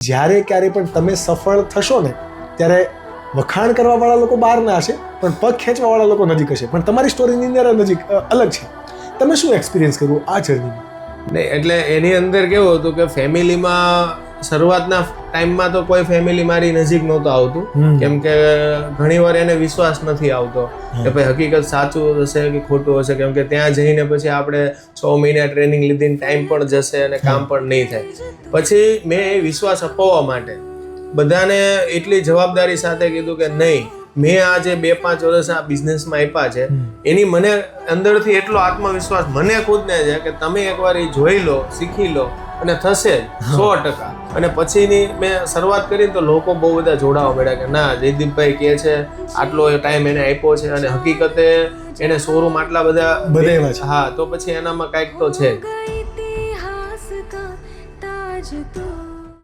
જ્યારે ક્યારે પણ તમે સફળ થશો ને ત્યારે વખાણ કરવાવાળા લોકો બહાર ના હશે, પણ પગ ખેંચવાવાળા લોકો નજીક હશે. પણ તમારી સ્ટોરીની અંદર નજીક અલગ છે. તમે શું એક્સપિરિયન્સ કર્યું આ જર્નીમાં? નહીં, એટલે એની અંદર કેવું હતું કે ફેમિલીમાં શરૂઆતના ટાઈમમાં તો કોઈ ફેમિલી મારી નજીક નહોતું આવતું, કેમ કે ઘણીવાર એને વિશ્વાસ નથી આવતો કે ભાઈ હકીકત સાચું હશે કે ખોટું હશે, કેમ કે ત્યાં જઈને પછી આપણે 6 મહિના ટ્રેનિંગ લીધી, ટાઈમ પણ જશે અને કામ પણ નહીં થાય. પછી મેં એ વિશ્વાસ અપાવવા માટે બધાને એટલી જવાબદારી સાથે કીધું કે નહીં, મેં આ જે 2-5 વર્ષ આ બિઝનેસમાં આપ્યા છે એની મને અંદરથી એટલો આત્મવિશ્વાસ મને ખુદને છે કે તમે એકવાર એ જોઈ લો, શીખી લો અને થશે 100%. અને પછીની મેં શરૂઆત કરી તો લોકો બહુ બધા જોડાવા મળ્યા કે ના, જયદીપભાઈ કહે છે આટલો ટાઈમ એને આપ્યો છે અને હકીકતે એને શોરૂમ આટલા બધા, હા, તો પછી એનામાં કાંઈક તો છે.